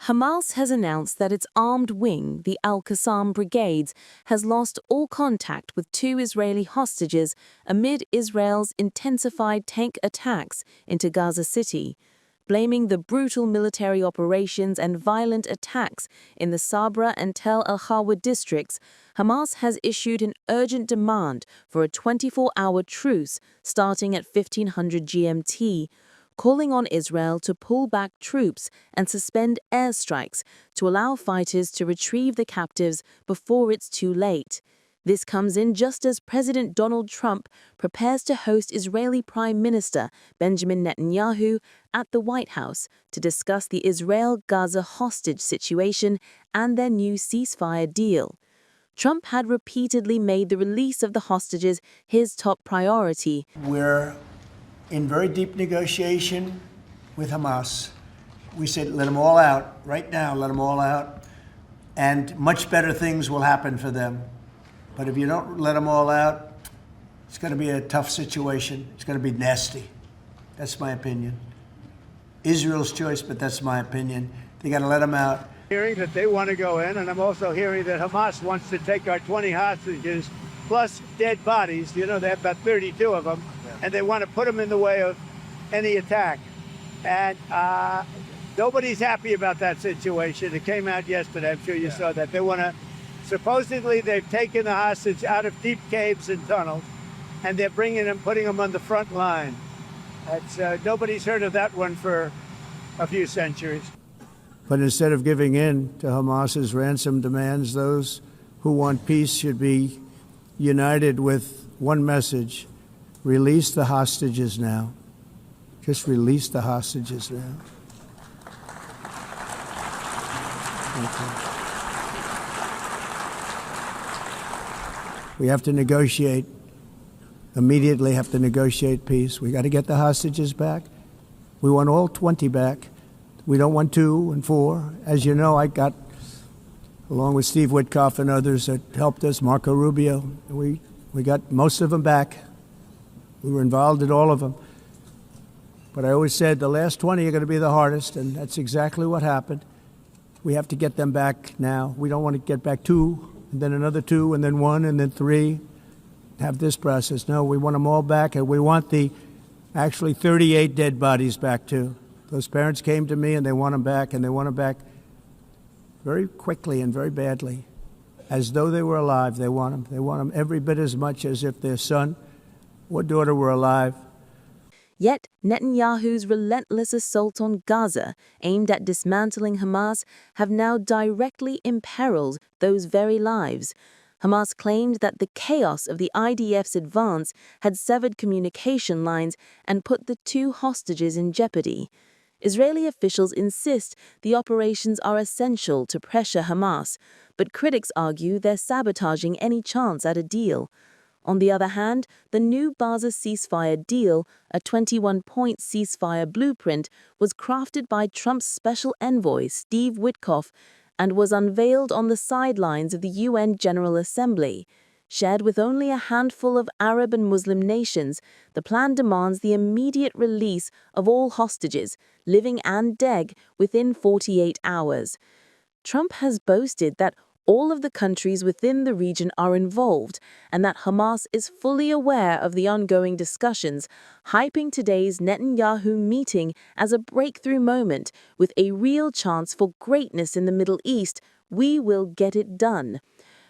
Hamas has announced that its armed wing, the Al-Qassam Brigades, has lost all contact with 2 Israeli hostages amid Israel's intensified tank attacks into Gaza City. Blaming the brutal military operations and violent attacks in the Sabra and Al-Hawa districts, Hamas has issued an urgent demand for a 24-hour truce starting at 1500 GMT, calling on Israel to pull back troops and suspend airstrikes to allow fighters to retrieve the captives before it's too late. This comes in just as President Donald Trump prepares to host Israeli Prime Minister Benjamin Netanyahu at the White House to discuss the Israel-Gaza hostage situation and their new ceasefire deal. Trump had repeatedly made the release of the hostages his top priority. We're in very deep negotiation with Hamas. We said, let them all out right now, let them all out, and much better things will happen for them. But if you don't let them all out, it's going to be a tough situation. It's going to be nasty. That's my opinion. Israel's choice, but that's my opinion. They got to let them out. Hearing that they want to go in, and I'm also hearing that Hamas wants to take our 20 hostages plus dead bodies. You know, they have about 32 of them, and they want to put them in the way of any attack. And nobody's happy about that situation. It came out yesterday. I'm sure you saw that. They want to, supposedly they've taken the hostage out of deep caves and tunnels, and they're bringing them, putting them on the front line. That's, nobody's heard of that one for a few centuries. But instead of giving in to Hamas's ransom demands, those who want peace should be united with one message: release the hostages now. Just release the hostages now. We have to negotiate, immediately have to negotiate peace. We got to get the hostages back. We want all 20 back. We don't want 2 and 4. As you know, I got, along with Steve Witkoff and others that helped us, Marco Rubio, we got most of them back. We were involved in all of them. But I always said the last 20 are going to be the hardest, and that's exactly what happened. We have to get them back now. We don't want to get back 2, and then another 2, and then 1, and then 3. Have this process. No, we want them all back, and we want the actually 38 dead bodies back too. Those parents came to me, and they want them back, and they want them back very quickly and very badly, as though they were alive. They want them. They want them every bit as much as if their son or daughter were alive. Yet, Netanyahu's relentless assault on Gaza, aimed at dismantling Hamas, have now directly imperiled those very lives. Hamas claimed that the chaos of the IDF's advance had severed communication lines and put the 2 hostages in jeopardy. Israeli officials insist the operations are essential to pressure Hamas, but critics argue they're sabotaging any chance at a deal. On the other hand, the new Gaza ceasefire deal, a 21-point ceasefire blueprint, was crafted by Trump's special envoy, Steve Witkoff, and was unveiled on the sidelines of the UN General Assembly. Shared with only a handful of Arab and Muslim nations, the plan demands the immediate release of all hostages, living and dead, within 48 hours. Trump has boasted that all of the countries within the region are involved and that Hamas is fully aware of the ongoing discussions, hyping today's Netanyahu meeting as a breakthrough moment with a real chance for greatness in the Middle East. We will get it done.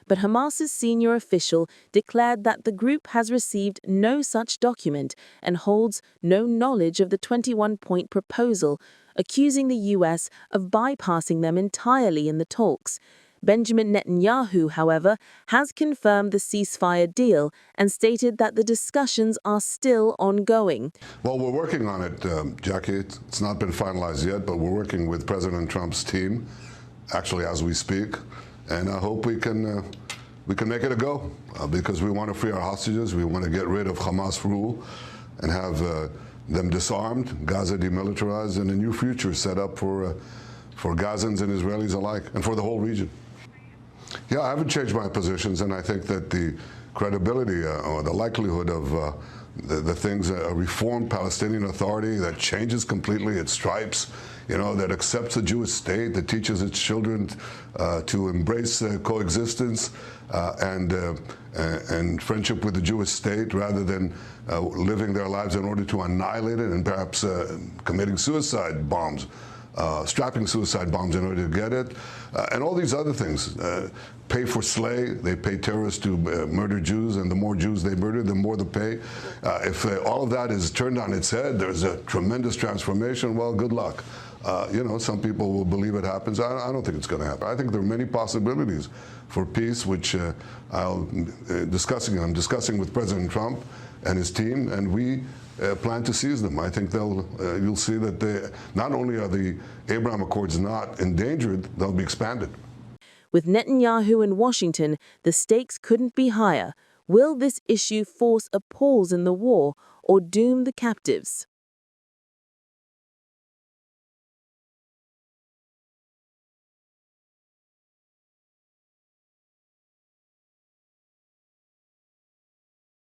But Hamas's senior official declared that the group has received no such document and holds no knowledge of the 21-point proposal, accusing the U.S. of bypassing them entirely in the talks. Benjamin Netanyahu, however, has confirmed the ceasefire deal and stated that the discussions are still ongoing. Well, we're working on it, Jackie. It's not been finalized yet, but we're working with President Trump's team, actually as we speak. And I hope we can make it a go, because we want to free our hostages. We want to get rid of Hamas rule and have them disarmed, Gaza demilitarized, and a new future set up for Gazans and Israelis alike, and for the whole region. Yeah, I haven't changed my positions, and I think that the credibility or the likelihood of the things, a reformed Palestinian Authority that changes completely its stripes, that accepts a Jewish state, that teaches its children to embrace coexistence and friendship with the Jewish state rather than living their lives in order to annihilate it and perhaps committing suicide bombs. Strapping suicide bombs in order to get it, and all these other things. Pay for slay, they pay terrorists to murder Jews, and the more Jews they murder, the more they pay. If all of that is turned on its head, there's a tremendous transformation, well, good luck. Some people will believe it happens. I don't think it's going to happen. I think there are many possibilities for peace, which I'm discussing with President Trump and his team, and we plan to seize them. I think you'll see that not only are the Abraham Accords not endangered, they'll be expanded. With Netanyahu in Washington, the stakes couldn't be higher. Will this issue force a pause in the war or doom the captives?